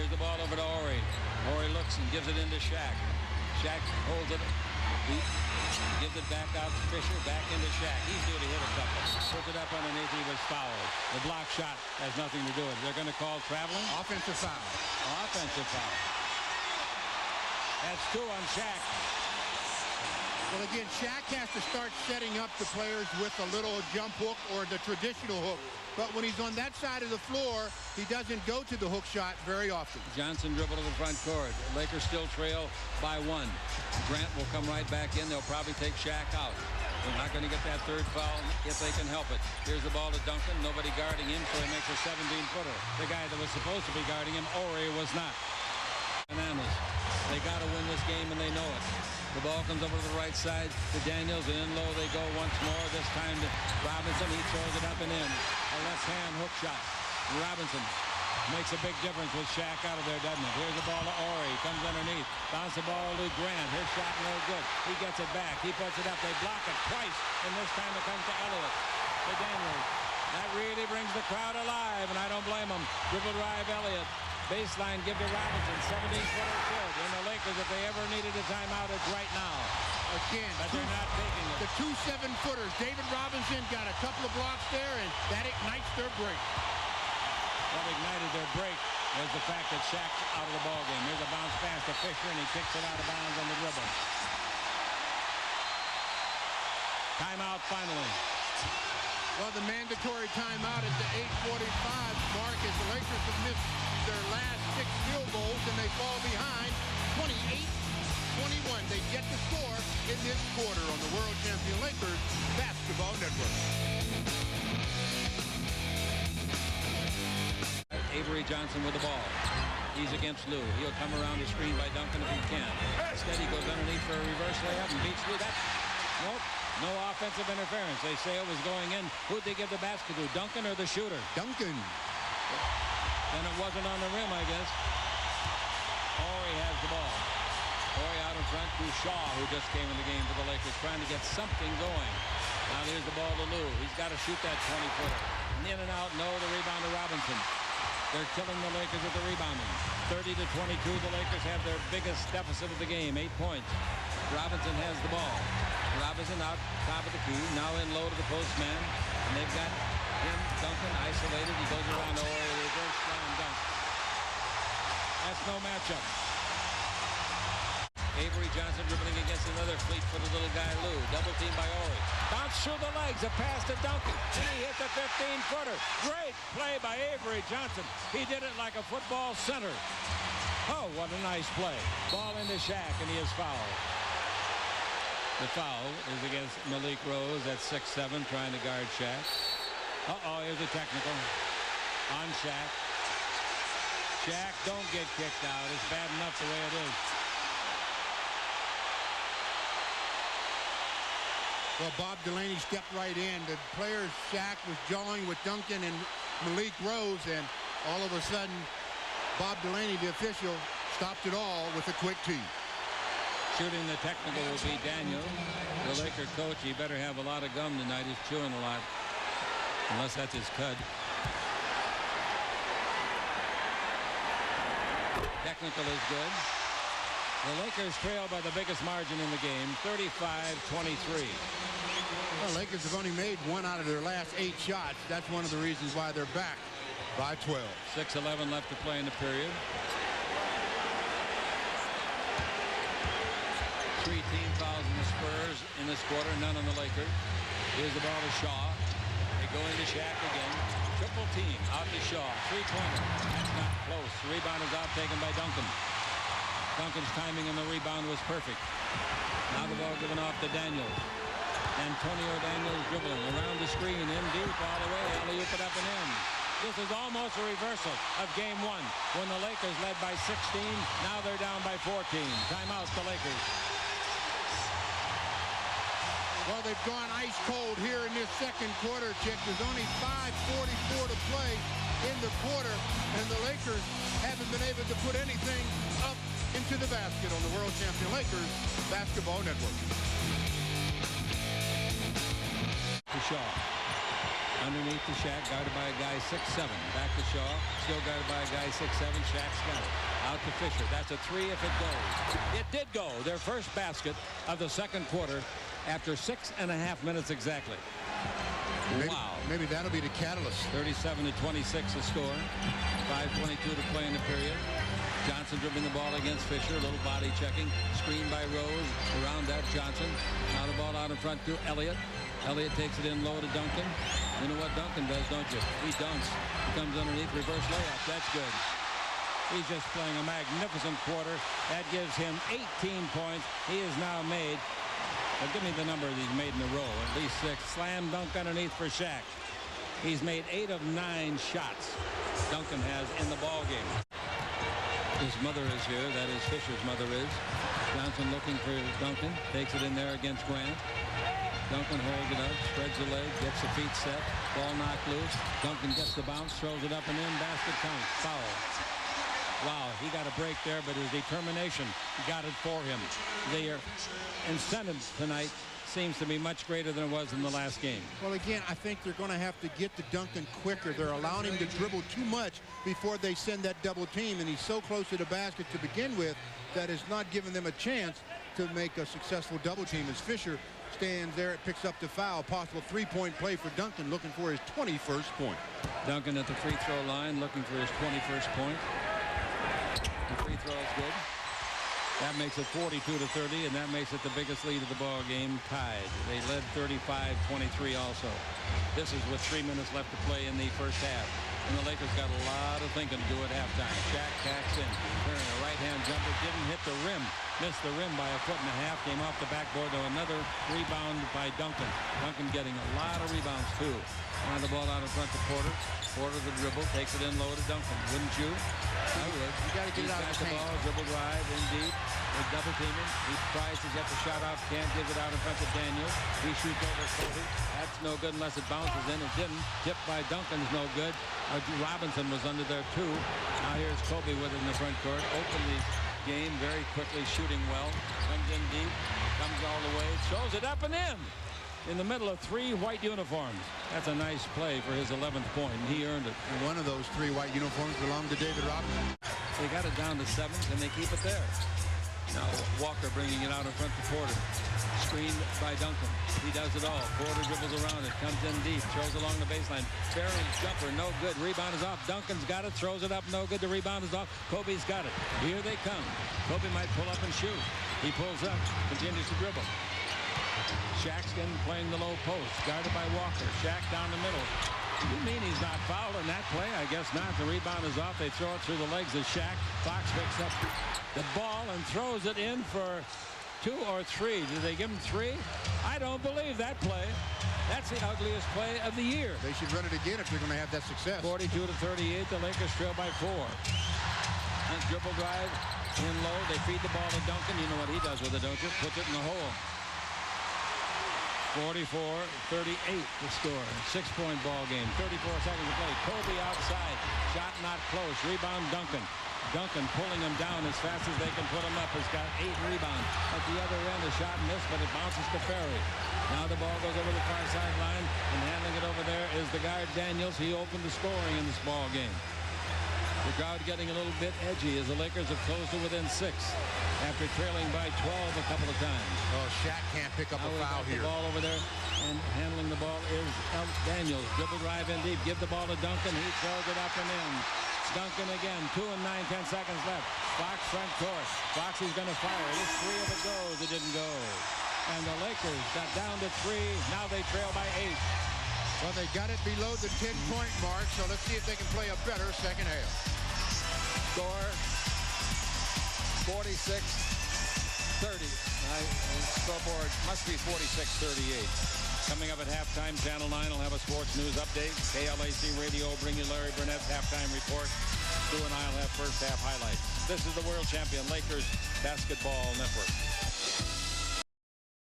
Here's the ball over to Ori. Ori looks and gives it into Shaq. Shaq holds it. He gives it back out to Fisher. Back into Shaq. He's due to hit a couple. Puts it up underneath. He was fouled. The block shot has nothing to do with it. They're going to call traveling. Offensive foul. Offensive foul. That's 2 on Shaq. Well, again, Shaq has to start setting up the players with a little jump hook or the traditional hook. But when he's on that side of the floor, he doesn't go to the hook shot very often. Johnson dribble to the front court. The Lakers still trail by 1. Grant will come right back in. They'll probably take Shaq out. They're not going to get that third foul if they can help it. Here's the ball to Duncan. Nobody guarding him, so he makes a 17-footer. The guy that was supposed to be guarding him, Ori, was not. Bananas. They got to win this game, and they know it. The ball comes over to the right side to Daniels, and in low they go once more. This time to Robinson. He throws it up and in. A left-hand hook shot. Robinson makes a big difference with Shaq out of there, doesn't it? Here's the ball to Ori. Comes underneath. Bounce the ball to Grant. His shot no good. He gets it back. He puts it up. They block it twice, and this time it comes to Elliott. To Daniels. That really brings the crowd alive, and I don't blame them. Dribble drive Elliott. Baseline, give to Robinson. 17-footer good. And the Lakers, if they ever needed a timeout, it's right now. Again, but they're not taking it. The 2 7-footers. David Robinson got a couple of blocks there, and that ignites their break. What ignited their break was the fact that Shaq's out of the ballgame. Here's a bounce pass to Fisher, and he kicks it out of bounds on the dribble. Timeout finally. Well, the mandatory timeout at the 8:45 mark as the Lakers have missed their last 6 field goals, and they fall behind 28-21. They get the score in this quarter on the World Champion Lakers Basketball Network. Avery Johnson with the ball. He's against Lou. He'll come around the screen by Duncan if he can. Instead, he goes underneath for a reverse layup and beats Lou. Nope. No offensive interference. They say it was going in. Who'd they give the basket to? Duncan or the shooter? Duncan. Then it wasn't on the rim, I guess. Ori has the ball. Ori out in front to Shaw, who just came in the game for the Lakers, trying to get something going. Now here's the ball to Lou. He's got to shoot that 20-footer. In and out, no, the rebound to Robinson. They're killing the Lakers at the rebounding. 30-22, the Lakers have their biggest deficit of the game, 8 points. Robinson has the ball. Robinson out top of the key, now in low to the post man. And they've got him, Duncan, isolated. He goes around Ori, reverse slam dunk. That's no matchup. Avery Johnson dribbling against another fleet-footed little guy, Lou. Double team by Ori. Bounce through the legs, a pass to Duncan. And he hit the 15-footer. Great play by Avery Johnson. He did it like a football center. Oh, what a nice play. Ball into Shaq, and he is fouled. The foul is against Malik Rose at 6'7", trying to guard Shaq. Uh-oh, here's a technical on Shaq. Shaq, don't get kicked out. It's bad enough the way it is. Well, Bob Delaney stepped right in. The players, Shaq, was jawing with Duncan and Malik Rose, and all of a sudden, Bob Delaney, the official, stopped it all with a quick tee. Shooting the technical will be Daniel. The Laker coach, he better have a lot of gum tonight. He's chewing a lot. Unless that's his cud. Technical is good. The Lakers trail by the biggest margin in the game, 35-23. Well, Lakers have only made 1 out of their last 8 shots. That's one of the reasons why they're back by 12. 6:11 left to play in the period. 3 team fouls in the Spurs in this quarter, none on the Lakers. Here's the ball to Shaw. They go into Shaq again. Triple team out to Shaw. 3-pointer. That's not close. The rebound is out, taken by Duncan. Duncan's timing on the rebound was perfect. Now the ball given off to Daniels. Antonio Daniels dribbling around the screen, in deep, all the way. Alley-oop it up and in. This is almost a reversal of game 1 when the Lakers led by 16. Now they're down by 14. Timeout, the Lakers. Well, they've gone ice cold here in this second quarter, Chick. There's only 5:44 to play in the quarter, and the Lakers haven't been able to put anything up into the basket on the World Champion Lakers Basketball Network. To Shaw. Underneath to Shaq, guarded by a guy 6'7". Back to Shaw, still guarded by a guy 6'7". Shaq's got it. Out to Fisher. That's a three if it goes. It did go. Their first basket of the second quarter after 6.5 minutes exactly. Wow. Maybe that'll be the catalyst. 37-26 the score. 5:22 to play in the period. Johnson dribbling the ball against Fisher. A little body checking. Screened by Rose. Around that, Johnson. Now the ball out in front to Elliott. Elliott takes it in low to Duncan. You know what Duncan does, don't you? He dunks. He comes underneath, reverse layup. That's good. He's just playing a magnificent quarter. That gives him 18 points. He is now made, well, give me the number that he's made in a row, at least 6. Slam dunk underneath for Shaq. He's made 8 of 9 shots Duncan has in the ball game. His mother is here. That is Fisher's mother is. Johnson looking for Duncan. Takes it in there against Grant. Duncan holds it up, spreads the leg, gets the feet set. Ball knocked loose. Duncan gets the bounce, throws it up and in. Basket count. Foul. Wow, he got a break there, but his determination got it for him. Their incentive tonight seems to be much greater than it was in the last game. Well, again, I think they're going to have to get to Duncan quicker. They're allowing him to dribble too much before they send that double team, and he's so close to the basket to begin with that is not giving them a chance to make a successful double team. As Fisher stands there, it picks up the foul. Possible three-point play for Duncan, looking for his 21st point. Duncan at the free throw line, looking for his 21st point. The free throw is good. That makes it 42-30, and that makes it the biggest lead of the ball game, tied. They led 35-23 also. This is with 3 minutes left to play in the first half. And the Lakers got a lot of thinking to do at halftime. Shaq tacks in, turning a right-hand jumper, didn't hit the rim. Missed the rim by 1.5 feet, came off the backboard to another rebound by Duncan. Duncan getting a lot of rebounds, too. Now the ball out in front to Porter. Porter the dribble, takes it in low to Duncan. Wouldn't you? I would. You got to get it out of the ball, dribble drive, in deep. They double team him. He tries to get the shot off, can't give it out in front of Daniels. He shoots over Kobe. That's no good unless it bounces in. It didn't. Tipped by Duncan's no good. Robinson was under there too. Now here's Kobe with it in the front court. Open the game very quickly, shooting well. Comes in deep, comes all the way, throws it up and in the middle of 3 white uniforms. That's a nice play for his 11th point, and he earned it. And one of those 3 white uniforms belonged to David Robinson. They got it down to 7, and they keep it there. Now Walker bringing it out in front to Porter. Screened by Duncan. He does it all. Porter dribbles around it, comes in deep, throws along the baseline. Barron's jumper, no good. Rebound is off. Duncan's got it, throws it up, no good. The rebound is off. Kobe's got it. Here they come. Kobe might pull up and shoot. He pulls up, continues to dribble. Shaxkin playing the low post, guarded by Walker. Shaq down the middle. You mean he's not fouled in that play? I guess not. The rebound is off. They throw it through the legs of Shaq. Fox picks up the ball and throws it in for 2 or 3. Did they give him 3? I don't believe that play. That's the ugliest play of the year. They should run it again if they're going to have that success. 42-38. The Lakers trail by 4. And dribble drive in low. They feed the ball to Duncan. You know what he does with it, don't you? Puts it in the hole. 44-38 the score. 6-point ball game. 34 seconds to play. Kobe outside. Shot not close. Rebound Duncan. Duncan pulling him down as fast as they can put him up. Has got 8 rebounds. At the other end, a shot missed, but it bounces to Ferry. Now the ball goes over the far sideline, and handling it over there is the guard Daniels. He opened the scoring in this ball game. The crowd getting a little bit edgy as the Lakers have closed to within 6 after trailing by 12 a couple of times. Oh, Shaq can't pick up a foul here. The ball over there, and handling the ball is Daniels. Dribble drive in deep. Give the ball to Duncan. He throws it up and in. Duncan again. 2 and 9 seconds left. Fox front court. Fox is going to fire. If 3 of it goes, it didn't go. And the Lakers got down to 3. Now they trail by 8. Well, they got it below the 10-point mark, so let's see if they can play a better second half. Score 46-30. Scoreboard must be 46-38. Coming up at halftime, Channel 9 will have a sports news update. KLAC Radio will bring you Larry Burnett's halftime report. Stu and I will have first half highlights. This is the world champion Lakers Basketball Network.